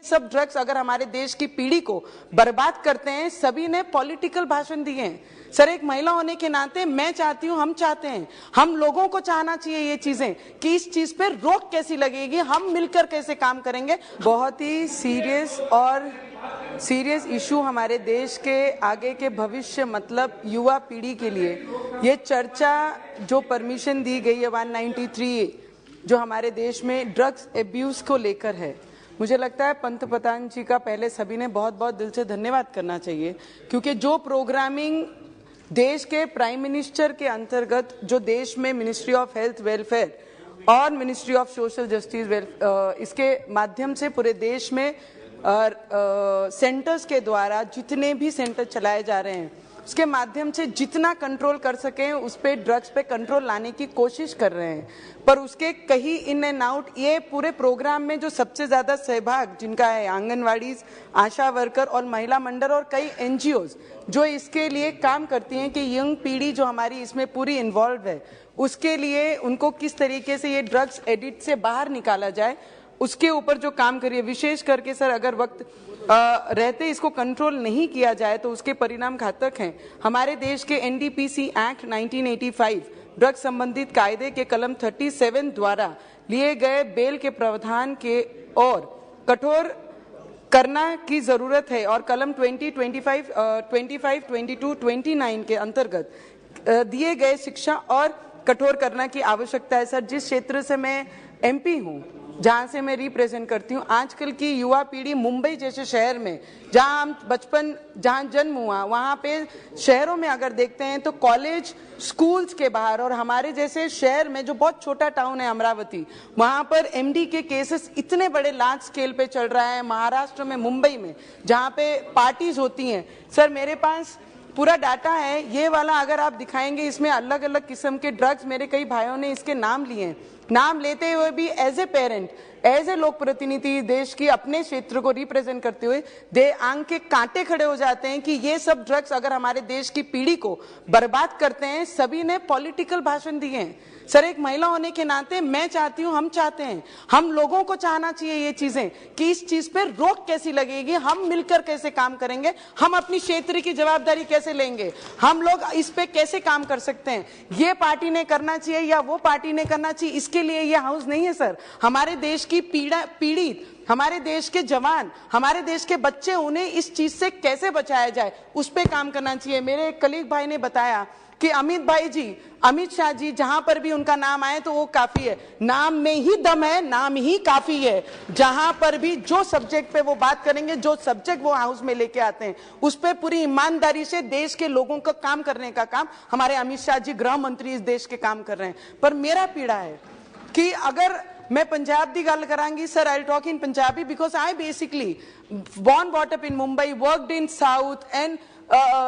सब ड्रग्स अगर हमारे देश की पीढ़ी को बर्बाद करते हैं, सभी ने पॉलिटिकल भाषण दिए हैं। सर, एक महिला होने के नाते मैं चाहती हूं, हम चाहते हैं, हम लोगों को चाहना चाहिए ये चीजें कि इस चीज पे रोक कैसी लगेगी, हम मिलकर कैसे काम करेंगे। बहुत ही सीरियस इशू हमारे देश के आगे के भविष्य, मतलब युवा पीढ़ी के लिए ये चर्चा जो परमिशन दी गई है 193 जो हमारे देश में ड्रग्स एब्यूज को लेकर है, मुझे लगता है पंतप्रधान जी का पहले सभी ने बहुत बहुत दिल से धन्यवाद करना चाहिए, क्योंकि जो प्रोग्रामिंग देश के प्राइम मिनिस्टर के अंतर्गत जो देश में मिनिस्ट्री ऑफ हेल्थ वेलफेयर और मिनिस्ट्री ऑफ सोशल जस्टिस इसके माध्यम से पूरे देश में सेंटर्स के द्वारा जितने भी सेंटर चलाए जा रहे हैं उसके माध्यम से जितना कंट्रोल कर सकें उस पे ड्रग्स पे कंट्रोल लाने की कोशिश कर रहे हैं। पर उसके कहीं इन एंड आउट, ये पूरे प्रोग्राम में जो सबसे ज्यादा सहभाग जिनका है आंगनवाड़ी, आशा वर्कर और महिला मंडल और कई एनजीओज जो इसके लिए काम करती हैं कि यंग पीढ़ी जो हमारी इसमें पूरी इन्वॉल्व है उसके लिए उनको किस तरीके से ये ड्रग्स एडिक्ट से बाहर निकाला जाए, उसके ऊपर जो काम करिए। विशेष करके सर, अगर वक्त रहते इसको कंट्रोल नहीं किया जाए तो उसके परिणाम घातक हैं। हमारे देश के एनडीपीसी एक्ट 1985 ड्रग्स संबंधित कायदे के कलम 37 द्वारा लिए गए बेल के प्रावधान के और कठोर करना की जरूरत है और कलम 20, 25, 22, 29 के अंतर्गत दिए गए शिक्षा और कठोर करना की आवश्यकता है। सर, जिस क्षेत्र से मैं एमपी हूँ, जहां से मैं रिप्रेजेंट करती हूँ, आजकल की युवा पीढ़ी मुंबई जैसे शहर में जहां हम बचपन, जहां जन्म हुआ, वहां पे शहरों में अगर देखते हैं तो कॉलेज स्कूल्स के बाहर और हमारे जैसे शहर में जो बहुत छोटा टाउन है अमरावती, वहां पर एमडी के केसेस इतने बड़े लार्ज स्केल पे चल रहा है। महाराष्ट्र में, मुंबई में जहां पे पार्टीज होती हैं, सर मेरे पास पूरा डाटा है, ये वाला अगर आप दिखाएंगे इसमें अलग अलग किस्म के ड्रग्स, मेरे कई भाइयों ने इसके नाम लिए हैं। नाम लेते हुए भी as a parent, as a लोक प्रतिनिधि देश की अपने क्षेत्र को रिप्रेजेंट करते हुए दे आंख के कांटे खड़े हो जाते हैं कि ये सब ड्रग्स अगर हमारे देश की पीढ़ी को बर्बाद करते हैं, सभी ने पॉलिटिकल भाषण दिए हैं। सर, एक महिला होने के नाते मैं चाहती हूं, हम चाहते हैं, हम लोगों को चाहना चाहिए ये चीजें कि इस चीज पे रोक कैसी लगेगी, हम मिलकर कैसे काम करेंगे, हम अपनी क्षेत्र की जवाबदारी कैसे लेंगे, हम लोग इस पे कैसे काम कर सकते हैं। ये पार्टी ने करना चाहिए या वो पार्टी ने करना चाहिए, इसके लिए ये हाउस नहीं है सर। हमारे देश की पीढ़ी, हमारे देश के जवान, हमारे देश के बच्चे, उन्हें इस चीज से कैसे बचाया जाए उस पे काम करना चाहिए। मेरे एक कलीग भाई ने बताया कि अमित शाह जी जहां पर भी उनका नाम आए तो वो काफी है, नाम में ही दम है, नाम ही काफी है। जहां पर भी जो सब्जेक्ट पे वो बात करेंगे, जो सब्जेक्ट वो हाउस में लेके आते हैं, उस पे पूरी ईमानदारी से देश के लोगों का काम करने का काम हमारे अमित शाह जी गृह मंत्री इस देश के काम कर रहे हैं। पर मेरा पीड़ा है कि अगर मैं पंजाब की गल करांगी, sir I talk in Punjabi because I basically born bought up in Mumbai, worked in south and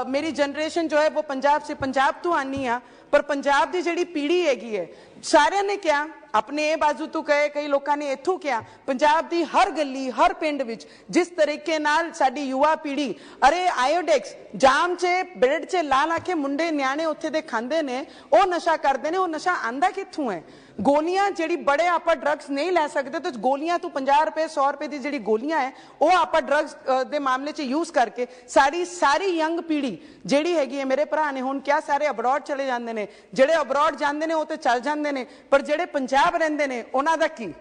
मेरी जनरेशन जो है वो पंजाब से, पंजाब तो आनी आ, पर पंजाब की जिहड़ी पीढ़ी हैगी है, सारे ने क्या अपने ए बाजू तो कहे, कई लोगों ने इथों क्या, पंजाब की हर गली हर पिंड विच जिस तरीके नाल साडी युवा पीढ़ी, अरे आयोडेक्स जाम चे ब्रेड चे ला ला के मुंडे न्याणे उत्थे दे खांदे ने, वो नशा करते ने, वो नशा आंदा कित्थों है। गोलियां जिहड़ी बड़े आप ड्रग्स नहीं लै सकते तो गोलियां तो 50 रुपए 100 रुपए की जिहड़ी गोलियां है वो आप ड्रग्स दे मामले च यूज करके सारी यंग पीढ़ी जिहड़ी हैगी है, मेरे भरा ने हुण क्या सारे अब्रॉड चले जांदे ने, जिहड़े अब्रॉड जांदे ने वो तो चल जांदे ने, पर जिहड़े पंजाब रहिंदे ने उन्हां दा की?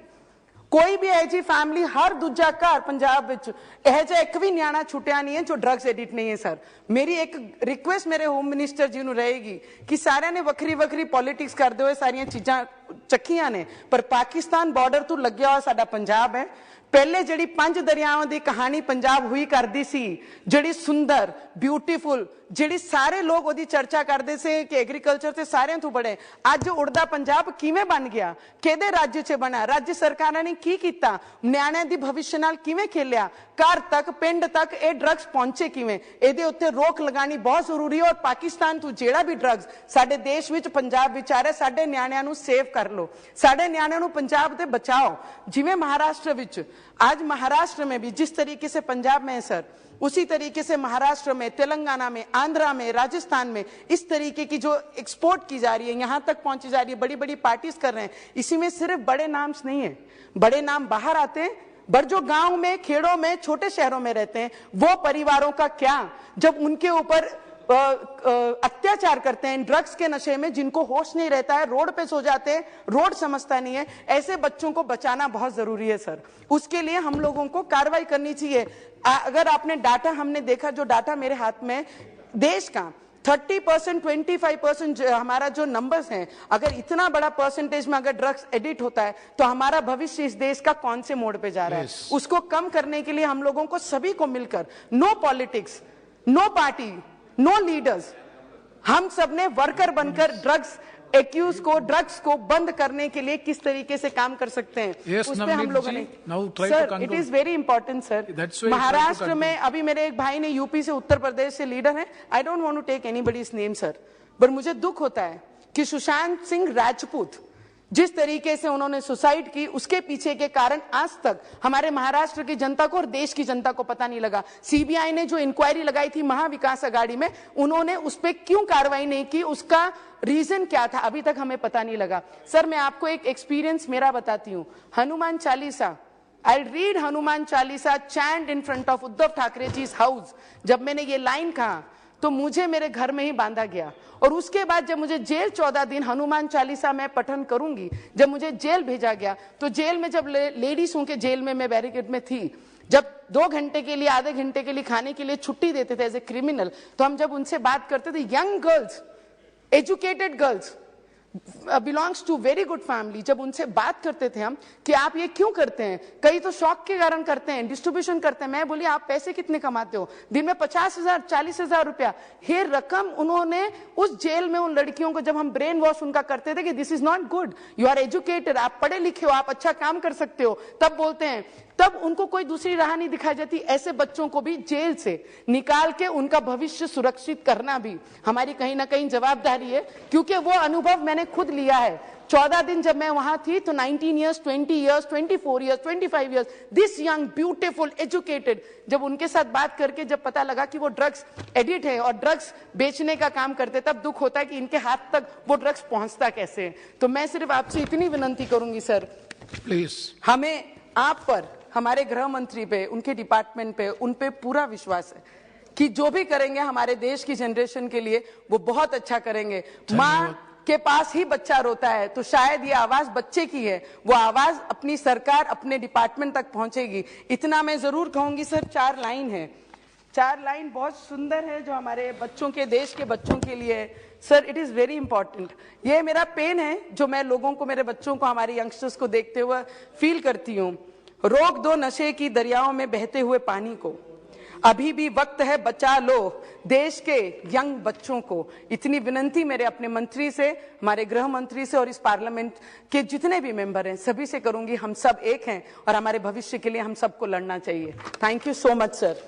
कोई भी ऐसी फैमिली, हर दूजा घर पंजाब विच यह जिहा एक भी न्याणा छुटिया नहीं है जो ड्रग्स एडिक्ट नहीं है। सर, मेरी एक रिक्वेस्ट मेरे होम मिनिस्टर जी नूं रहेगी कि सारिਆਂ ने वक्री वक्री पॉलिटिक्स करते हुए सारियां चीज़ां चखियां ने, पर पाकिस्तान बॉर्डर तो लग्या हुआ साडा पंजाब है। पहले जिहड़ी 5 दरियावां की कहानी पंजाब हुई करती सी, जिहड़ी सुंदर ब्यूटीफुल, जिहड़ी सारे लोग ओदी चर्चा करते से कि एग्रीकल्चर से सारिਆਂ तो बड़े, अज उड़दा पंजाब किवें बन गया, किहदे राज्य च बना, राज्य सरकारां ने की कीता, न्याणिਆਂ दी भविष्य नाल किवें खेलिया, घर तक पिंड तक ये ड्रग्स पहुंचे किवें, इहदे उत्ते रोक लगानी बहुत जरूरी है। और पाकिस्तान तो जिहड़ा भी ड्रग्स साडे देश विच पंजाब विच आ रहा, साडे न्याणिਆਂ नूं सेव कर लो, साडे न्याणिਆਂ नूं पंजाब ते बचाओ। जिवें महाराष्ट्र विच, आज महाराष्ट्र में भी जिस तरीके से पंजाब में है सर, उसी तरीके से महाराष्ट्र में, तेलंगाना में, आंध्रा में, राजस्थान में इस तरीके की जो एक्सपोर्ट की जा रही है, यहां तक पहुंची जा रही है, बड़ी बड़ी पार्टीज कर रहे हैं। इसी में सिर्फ बड़े नाम्स नहीं है, बड़े नाम बाहर आते हैं, पर जो गांव में, खेड़ों में, छोटे शहरों में रहते हैं, वो परिवारों का क्या, जब उनके ऊपर अत्याचार करते हैं ड्रग्स के नशे में, जिनको होश नहीं रहता है, रोड पे सो जाते हैं, रोड समझता नहीं है, ऐसे बच्चों को बचाना बहुत जरूरी है सर। उसके लिए हम लोगों को कार्रवाई करनी चाहिए। अगर आपने डाटा, हमने देखा, जो डाटा मेरे हाथ में देश का 30%, 25% हमारा जो नंबर्स हैं, अगर इतना बड़ा परसेंटेज में अगर ड्रग्स एडिट होता है तो हमारा भविष्य इस देश का कौन से मोड़ पे जा रहा है। उसको कम करने के लिए हम लोगों को सभी को मिलकर, no politics, no party, no leaders, हम सब ने वर्कर बनकर ड्रग्स एक्यूज को, ड्रग्स को बंद करने के लिए किस तरीके से काम कर सकते हैं, उस पे हम लोगों ने। Sir, it is very important sir. Maharashtra में अभी मेरे एक भाई ने, यूपी से, उत्तर प्रदेश से लीडर है, I don't want to take anybody's name sir, पर मुझे दुख होता है कि सुशांत सिंह राजपूत जिस तरीके से उन्होंने सुसाइड की, उसके पीछे के कारण आज तक हमारे महाराष्ट्र की जनता को और देश की जनता को पता नहीं लगा। सीबीआई ने जो इंक्वायरी लगाई थी महाविकास अघाड़ी में, उन्होंने उस पर क्यों कार्रवाई नहीं की, उसका रीजन क्या था, अभी तक हमें पता नहीं लगा। सर, मैं आपको एक एक्सपीरियंस मेरा बताती हूँ। Hanuman Chalisa, I read Hanuman Chalisa chant in front of Uddhav Thackeray ji house. जब मैंने ये लाइन कहा तो मुझे मेरे घर में ही बांधा गया, और उसके बाद जब मुझे जेल 14 दिन हनुमान चालीसा में पठन करूंगी, जब मुझे जेल भेजा गया, तो जेल में जब लेडीज के जेल में मैं बैरिकेड में थी, जब 2 घंटे के लिए, आधे घंटे के लिए खाने के लिए छुट्टी देते थे एज ए क्रिमिनल, तो हम जब उनसे बात करते थे, young girls, educated girls, belongs to very good family, जब उनसे बात करते थे हम कि आप ये क्यों करते हैं, कई तो शौक के कारण करते हैं, डिस्ट्रीब्यूशन करते हैं। मैं बोली, आप पैसे कितने कमाते हो? दिन में 50,000, 40,000 रुपया। ये रकम उन्होंने उस जेल में उन लड़कियों को, जब हम ब्रेन वॉश उनका करते थे कि this is not good, you are educated, आप पढ़े लिखे हो, आप अच्छा काम कर सकते हो, तब बोलते हैं, तब उनको कोई दूसरी राह नहीं दिखाई जाती। ऐसे बच्चों को भी जेल से निकाल के उनका भविष्य सुरक्षित करना भी हमारी कहीं ना कहीं जवाबदारी है, क्योंकि वो अनुभव मैंने खुद लिया है। 14 दिन जब मैं वहां थी तो 19 years, 20 years, 24 years, 25 years, this young beautiful educated, जब उनके साथ बात करके जब पता लगा कि वो ड्रग्स एडिक्ट है और ड्रग्स बेचने का काम करते, तब दुख होता है कि इनके हाथ तक वो ड्रग्स पहुंचता कैसे है। तो मैं सिर्फ आपसे इतनी विनती करूंगी सर, प्लीज, हमें आप पर, हमारे गृह मंत्री पे, उनके डिपार्टमेंट पे, उन पे पूरा विश्वास है कि जो भी करेंगे हमारे देश की जनरेशन के लिए वो बहुत अच्छा करेंगे। माँ के पास ही बच्चा रोता है तो शायद ये आवाज बच्चे की है, वो आवाज अपनी सरकार, अपने डिपार्टमेंट तक पहुंचेगी। इतना मैं जरूर कहूंगी सर। 4 लाइन है, 4 लाइन बहुत सुंदर है जो हमारे बच्चों के, देश के बच्चों के लिए है sir. It is very important. ये मेरा पेन है जो मैं लोगों को, मेरे बच्चों को, हमारे यंगस्टर्स को देखते हुए फील करती हूँ। रोक दो नशे की दरियाओं में बहते हुए पानी को, अभी भी वक्त है, बचा लो देश के यंग बच्चों को। इतनी विनती मेरे अपने मंत्री से, हमारे गृह मंत्री से और इस पार्लियामेंट के जितने भी मेंबर हैं सभी से करूंगी। हम सब एक हैं और हमारे भविष्य के लिए हम सबको लड़ना चाहिए। Thank you so much sir.